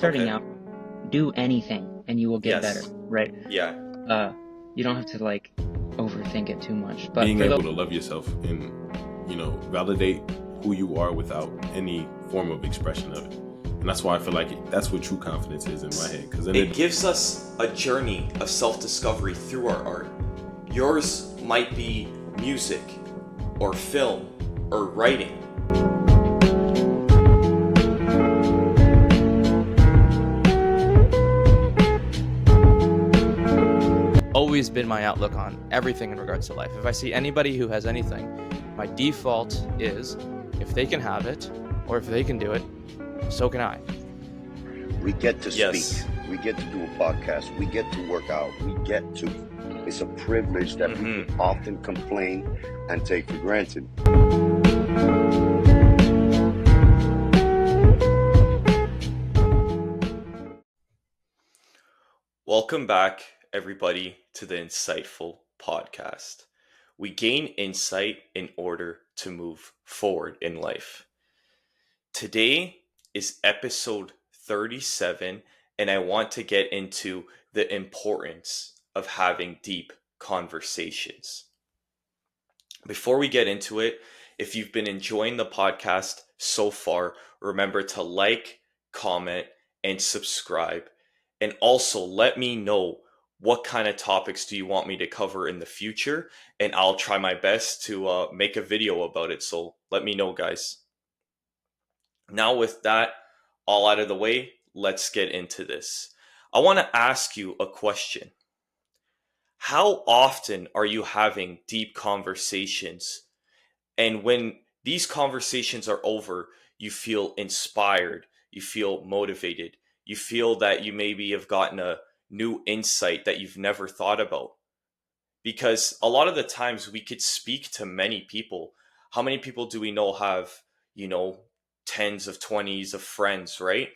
starting Okay. out, do anything and you will get better, Yes. right? Yeah. You don't have to like overthink it too much. But Being for the able to love yourself and, validate who you are without any form of expression of it. And that's why I feel like that's what true confidence is in my head. Because It gives us a journey of self-discovery through our art. Yours might be music or film or writing. Always been my outlook on everything in regards to life. If I see anybody who has anything, my default is if they can have it or if they can do it, so can I. We get to Yes. speak. We get to do a podcast. We get to work out. We get to. It's a privilege that people often complain and take for granted. Welcome back, everybody, to the Insightful Podcast. We gain insight in order to move forward in life. Today is episode 37, and I want to get into the importance of having deep conversations. Before we get into it, if you've been enjoying the podcast so far, remember to like, comment, and subscribe. And also let me know what kind of topics do you want me to cover in the future, and I'll try my best to make a video about it. So let me know, guys. Now with that all out of the way, let's get into this. I want to ask you a question. How often are you having deep conversations? And when these conversations are over, you feel inspired, you feel motivated, you feel that you maybe have gotten a new insight that you've never thought about. Because a lot of the times we could speak to many people. How many people do we know have, tens of 20s of friends, right?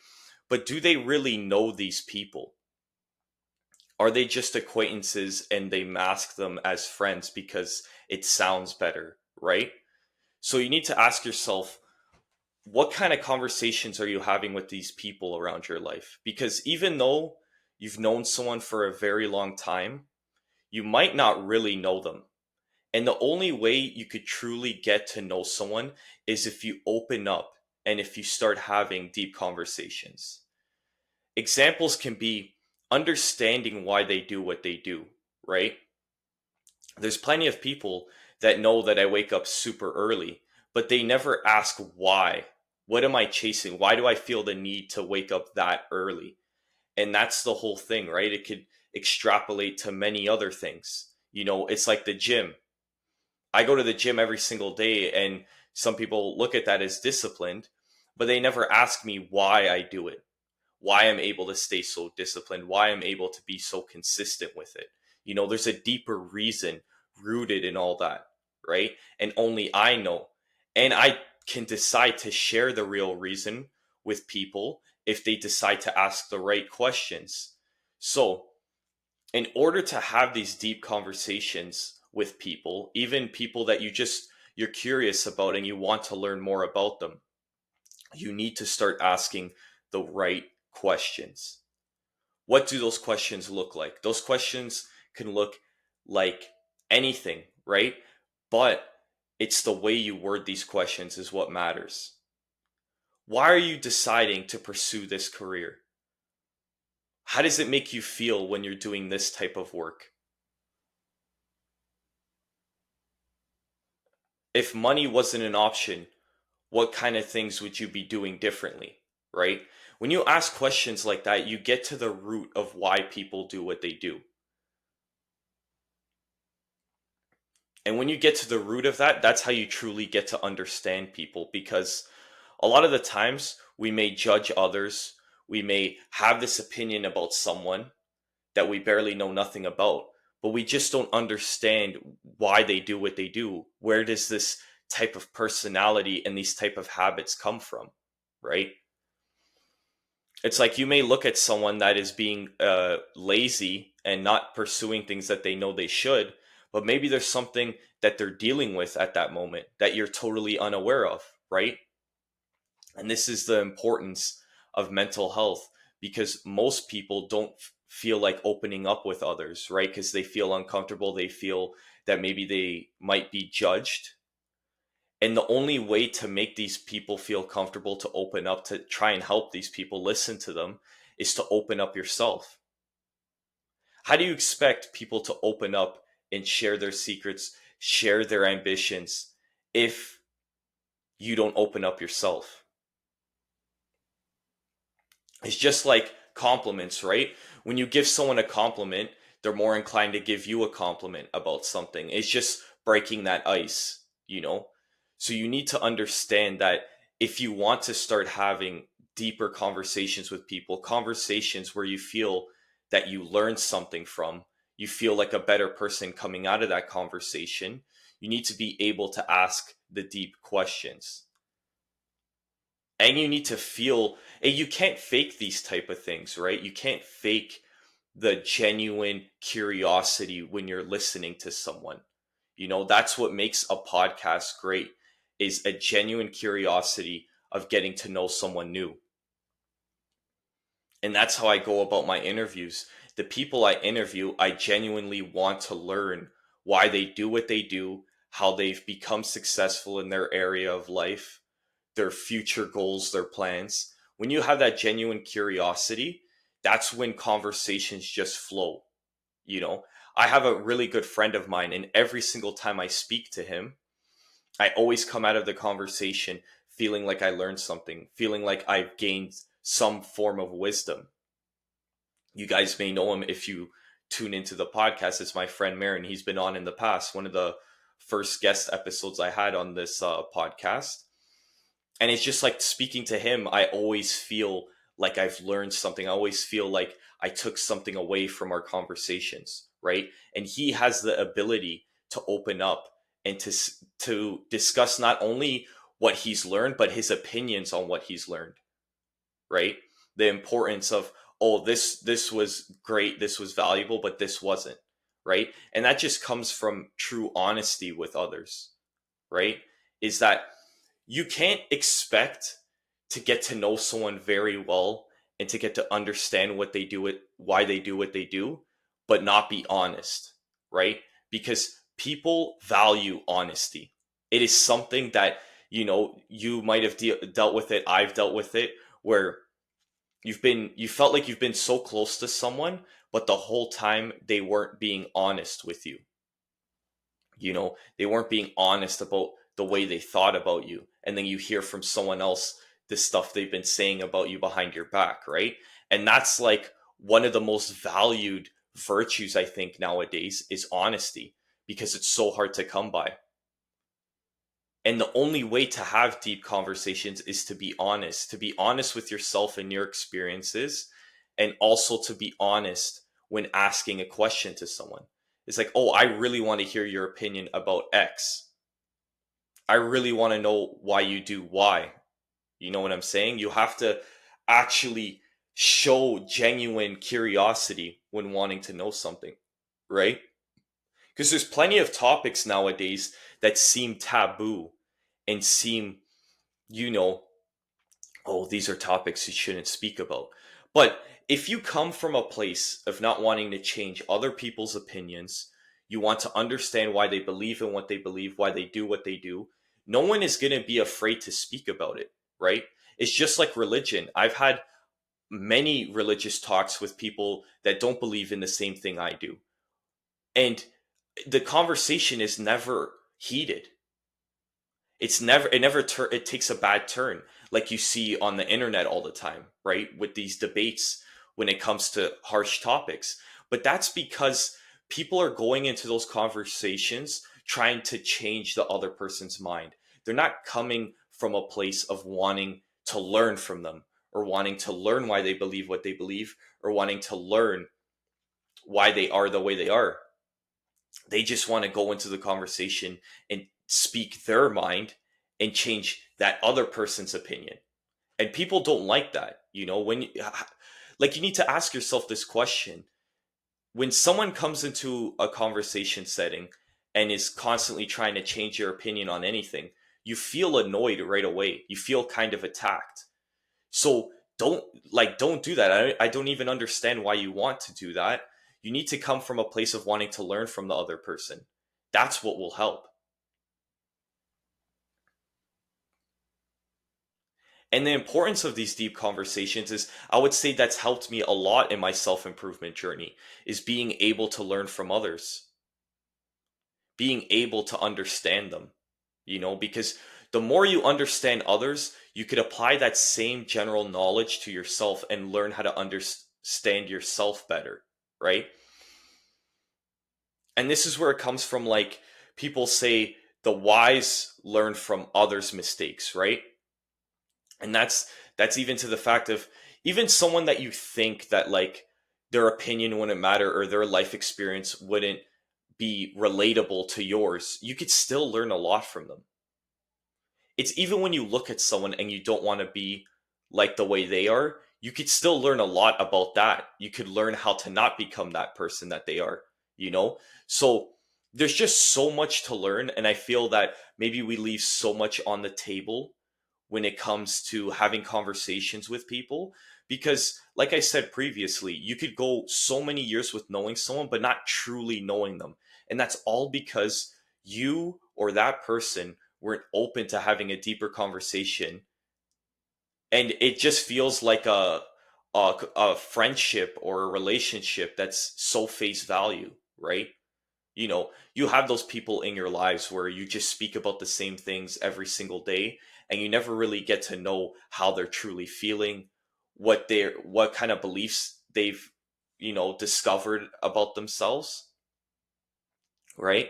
But do they really know these people? Are they just acquaintances and they mask them as friends because it sounds better, right? So you need to ask yourself, what kind of conversations are you having with these people around your life? Because even though you've known someone for a very long time, you might not really know them. And the only way you could truly get to know someone is if you open up and if you start having deep conversations. Examples can be understanding why they do what they do, right? There's plenty of people that know that I wake up super early, but they never ask why. What am I chasing? Why do I feel the need to wake up that early? And that's the whole thing, right? It could extrapolate to many other things. It's like the gym. I go to the gym every single day, and some people look at that as disciplined, but they never ask me why I do it, why I'm able to stay so disciplined, why I'm able to be so consistent with it. There's a deeper reason rooted in all that, right? And only I know. And I can decide to share the real reason with people if they decide to ask the right questions. So, in order to have these deep conversations with people, even people that you're curious about and you want to learn more about them, you need to start asking the right questions. What do those questions look like? Those questions can look like anything, right? But it's the way you word these questions is what matters. Why are you deciding to pursue this career? How does it make you feel when you're doing this type of work? If money wasn't an option, what kind of things would you be doing differently, right? When you ask questions like that, you get to the root of why people do what they do. And when you get to the root of that, that's how you truly get to understand people. Because a lot of the times we may judge others, we may have this opinion about someone that we barely know nothing about, but we just don't understand why they do what they do. Where does this type of personality and these type of habits come from, right? It's like you may look at someone that is being lazy and not pursuing things that they know they should, but maybe there's something that they're dealing with at that moment that you're totally unaware of, right? And this is the importance of mental health, because most people don't feel like opening up with others, right? Because they feel uncomfortable. They feel that maybe they might be judged. And the only way to make these people feel comfortable to open up, to try and help these people listen to them, is to open up yourself. How do you expect people to open up and share their secrets, share their ambitions, if you don't open up yourself? It's just like compliments, right? When you give someone a compliment, they're more inclined to give you a compliment about something. It's just breaking that ice, you know? So you need to understand that if you want to start having deeper conversations with people, conversations where you feel that you learn something from, you feel like a better person coming out of that conversation, you need to be able to ask the deep questions. And you need to feel, and you can't fake these type of things, right? You can't fake the genuine curiosity when you're listening to someone. You know, that's what makes a podcast great, is a genuine curiosity of getting to know someone new. And that's how I go about my interviews. The people I interview, I genuinely want to learn why they do what they do, how they've become successful in their area of life, their future goals, their plans. When you have that genuine curiosity, that's when conversations just flow. You know, I have a really good friend of mine, and every single time I speak to him, I always come out of the conversation feeling like I learned something, feeling like I've gained some form of wisdom. You guys may know him if you tune into the podcast. It's my friend Marin. He's been on in the past, one of the first guest episodes I had on this podcast. And it's just like speaking to him, I always feel like I've learned something. I always feel like I took something away from our conversations, right? And he has the ability to open up and to discuss not only what he's learned, but his opinions on what he's learned, right? The importance of, oh, this was great, this was valuable, but this wasn't, right? And that just comes from true honesty with others, right? Is that you can't expect to get to know someone very well and to get to understand what they do, why they do what they do, but not be honest, right? Because people value honesty. It is something that, you know, you might have dealt with it. I've dealt with it, where you felt like you've been so close to someone, but the whole time they weren't being honest with you. You know, they weren't being honest about the way they thought about you. And then you hear from someone else the stuff they've been saying about you behind your back, right? And that's like one of the most valued virtues, I think, nowadays, is honesty, because it's so hard to come by. And the only way to have deep conversations is to be honest with yourself and your experiences, and also to be honest when asking a question to someone. It's like, oh, I really want to hear your opinion about X. I really want to know why you do Y. You know what I'm saying? You have to actually show genuine curiosity when wanting to know something, right? Because there's plenty of topics nowadays that seem taboo and seem, you know, oh, these are topics you shouldn't speak about. But if you come from a place of not wanting to change other people's opinions, you want to understand why they believe in what they believe, why they do what they do, no one is going to be afraid to speak about it, right? It's just like religion. I've had many religious talks with people that don't believe in the same thing I do. And the conversation is never heated. It takes a bad turn, like you see on the internet all the time, right? With these debates when it comes to harsh topics. But that's because people are going into those conversations trying to change the other person's mind. They're not coming from a place of wanting to learn from them, or wanting to learn why they believe what they believe, or wanting to learn why they are the way they are. They just want to go into the conversation and speak their mind and change that other person's opinion. And people don't like that. You know, you need to ask yourself this question. When someone comes into a conversation setting and is constantly trying to change your opinion on anything, you feel annoyed right away. You feel kind of attacked. So don't do that. I don't even understand why you want to do that. You need to come from a place of wanting to learn from the other person. That's what will help. And the importance of these deep conversations is, I would say that's helped me a lot in my self-improvement journey, is being able to learn from others, being able to understand them, because the more you understand others, you could apply that same general knowledge to yourself and learn how to understand yourself better, right? And this is where it comes from, like, people say the wise learn from others' mistakes, right? And that's even to the fact of, even someone that you think that, like, their opinion wouldn't matter or their life experience wouldn't be relatable to yours, you could still learn a lot from them. It's even when you look at someone and you don't want to be like the way they are, you could still learn a lot about that. You could learn how to not become that person that they are, So there's just so much to learn. And I feel that maybe we leave so much on the table when it comes to having conversations with people. Because, like I said previously, you could go so many years with knowing someone, but not truly knowing them. And that's all because you or that person weren't open to having a deeper conversation. And it just feels like a friendship or a relationship that's so face value, right? You have those people in your lives where you just speak about the same things every single day, and you never really get to know how they're truly feeling, what kind of beliefs they've, discovered about themselves, right?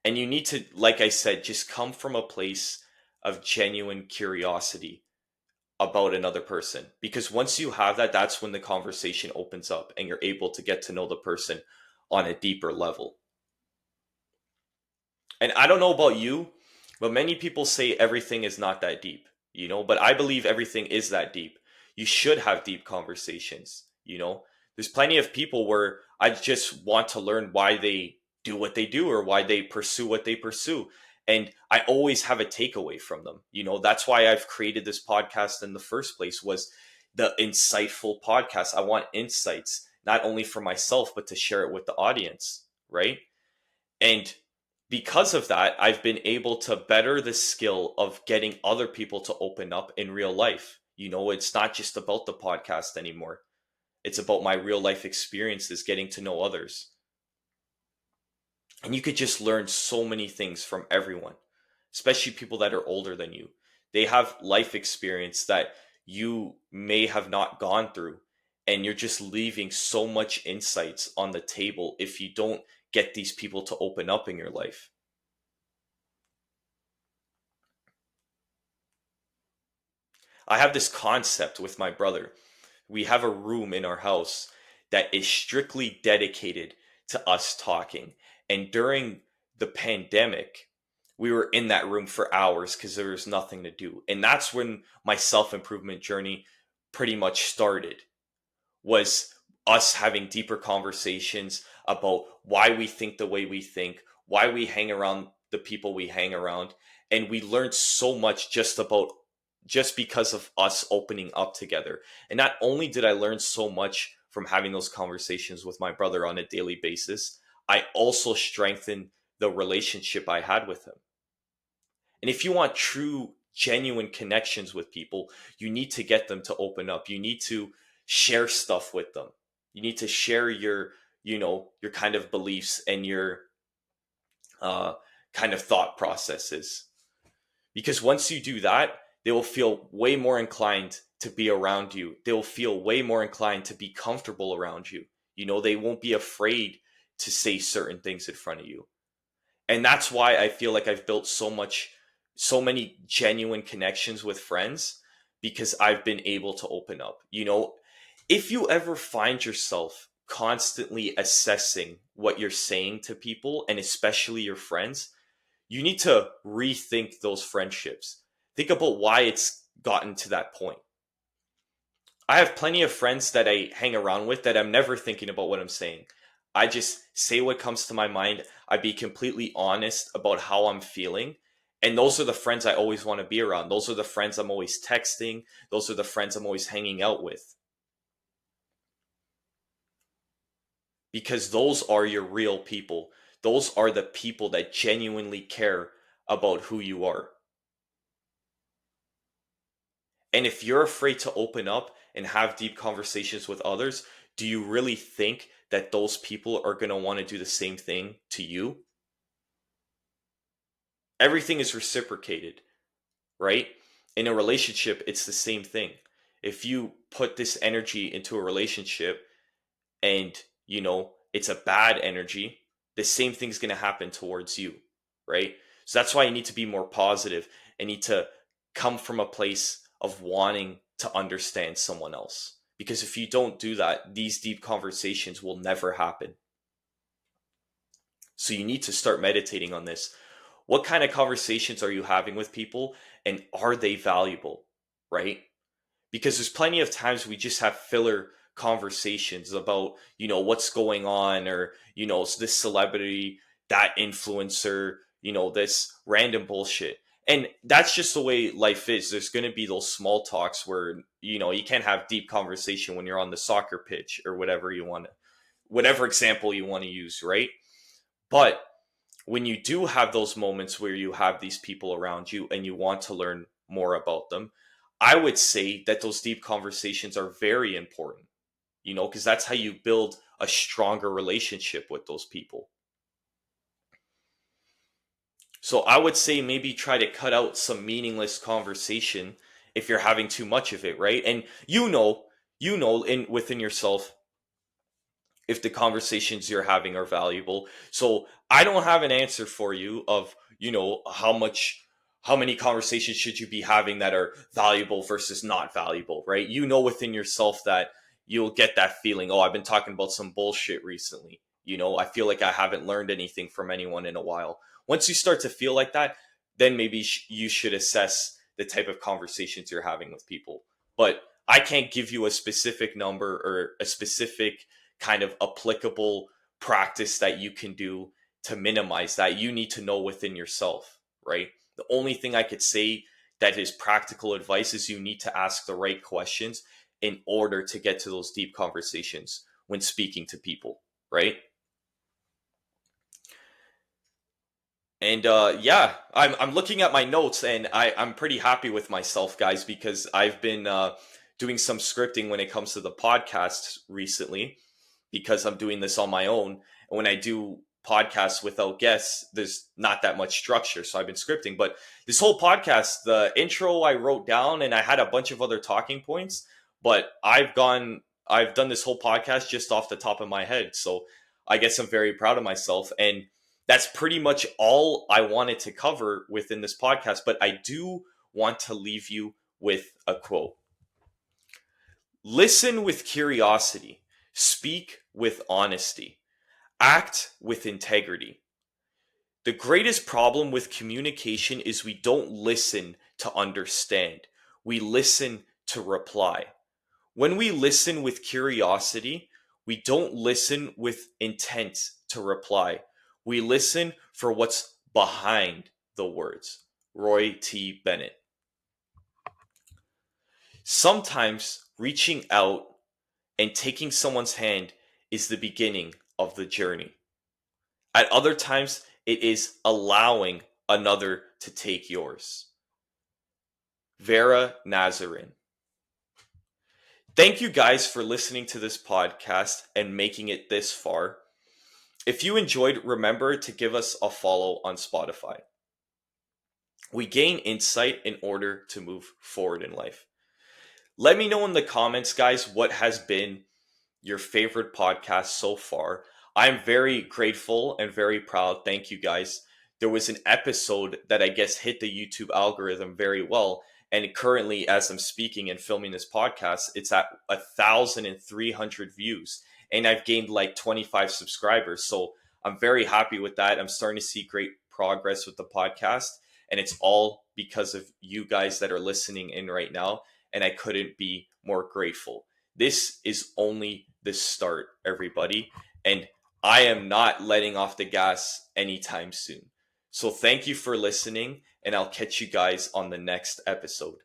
And you need to, like I said, just come from a place of genuine curiosity about another person. Because once you have that, that's when the conversation opens up and you're able to get to know the person on a deeper level. And I don't know about you, but many people say everything is not that deep, but I believe everything is that deep. You should have deep conversations. There's plenty of people where I just want to learn why they do what they do or why they pursue what they pursue. And I always have a takeaway from them. That's why I've created this podcast in the first place, was the insightful podcast. I want insights, not only for myself, but to share it with the audience, right? And because of that, I've been able to better the skill of getting other people to open up in real life. It's not just about the podcast anymore. It's about my real life experiences, getting to know others. And you could just learn so many things from everyone, especially people that are older than you. They have life experience that you may have not gone through. And you're just leaving so much insights on the table if you don't get these people to open up in your life. I have this concept with my brother. We have a room in our house that is strictly dedicated to us talking. And during the pandemic, we were in that room for hours because there was nothing to do. And that's when my self-improvement journey pretty much started, was us having deeper conversations about why we think the way we think, why we hang around the people we hang around. And we learned so much just because of us opening up together. And not only did I learn so much from having those conversations with my brother on a daily basis, I also strengthened the relationship I had with him. And if you want true, genuine connections with people, you need to get them to open up. You need to share stuff with them. You need to share your kind of beliefs and your kind of thought processes. Because once you do that, they will feel way more inclined to be around you. They will feel way more inclined to be comfortable around you. They won't be afraid to say certain things in front of you. And that's why I feel like I've built so many genuine connections with friends, because I've been able to open up. If you ever find yourself constantly assessing what you're saying to people, and especially your friends, you need to rethink those friendships. Think about why it's gotten to that point. I have plenty of friends that I hang around with that I'm never thinking about what I'm saying. I just say what comes to my mind. I be completely honest about how I'm feeling. And those are the friends I always want to be around. Those are the friends I'm always texting. Those are the friends I'm always hanging out with. Because those are your real people. Those are the people that genuinely care about who you are. And if you're afraid to open up and have deep conversations with others, do you really think that those people are going to want to do the same thing to you? Everything is reciprocated, right? In a relationship, it's the same thing. If you put this energy into a relationship and, it's a bad energy, the same thing's going to happen towards you, right? So that's why you need to be more positive and need to come from a place of wanting to understand someone else. Because if you don't do that, these deep conversations will never happen. So you need to start meditating on this. What kind of conversations are you having with people, and are they valuable, right? Because there's plenty of times we just have filler conversations about, what's going on, or, this celebrity, that influencer, this random bullshit. And that's just the way life is. There's going to be those small talks where, you can't have deep conversation when you're on the soccer pitch or whatever whatever example you want to use, right? But when you do have those moments where you have these people around you and you want to learn more about them, I would say that those deep conversations are very important, because that's how you build a stronger relationship with those people. So I would say maybe try to cut out some meaningless conversation if you're having too much of it, right? And within yourself if the conversations you're having are valuable. So I don't have an answer for you of, how many conversations should you be having that are valuable versus not valuable, right? Within yourself that you'll get that feeling, oh, I've been talking about some bullshit recently. I feel like I haven't learned anything from anyone in a while. Once you start to feel like that, then maybe you should assess the type of conversations you're having with people. But I can't give you a specific number or a specific kind of applicable practice that you can do to minimize that. You need to know within yourself, right? The only thing I could say that is practical advice is you need to ask the right questions in order to get to those deep conversations when speaking to people, right? And yeah, I'm looking at my notes, and I'm pretty happy with myself, guys, because I've been doing some scripting when it comes to the podcast recently, because I'm doing this on my own. And when I do podcasts without guests, there's not that much structure. So I've been scripting. But this whole podcast, the intro I wrote down, and I had a bunch of other talking points, but I've done this whole podcast just off the top of my head. So I guess I'm very proud of myself. And that's pretty much all I wanted to cover within this podcast. But I do want to leave you with a quote. Listen with curiosity. Speak with honesty. Act with integrity. The greatest problem with communication is we don't listen to understand. We listen to reply. When we listen with curiosity, we don't listen with intent to reply. We listen for what's behind the words. Roy T. Bennett. Sometimes reaching out and taking someone's hand is the beginning of the journey. At other times, it is allowing another to take yours. Vera Nazarin. Thank you guys for listening to this podcast and making it this far. If you enjoyed, remember to give us a follow on Spotify. We gain insight in order to move forward in life. Let me know in the comments, guys, what has been your favorite podcast so far. I'm very grateful and very proud. Thank you, guys. There was an episode that I guess hit the YouTube algorithm very well. And currently, as I'm speaking and filming this podcast, it's at 1,300 views. And I've gained like 25 subscribers. So I'm very happy with that. I'm starting to see great progress with the podcast. And it's all because of you guys that are listening in right now. And I couldn't be more grateful. This is only the start, everybody. And I am not letting off the gas anytime soon. So thank you for listening, and I'll catch you guys on the next episode.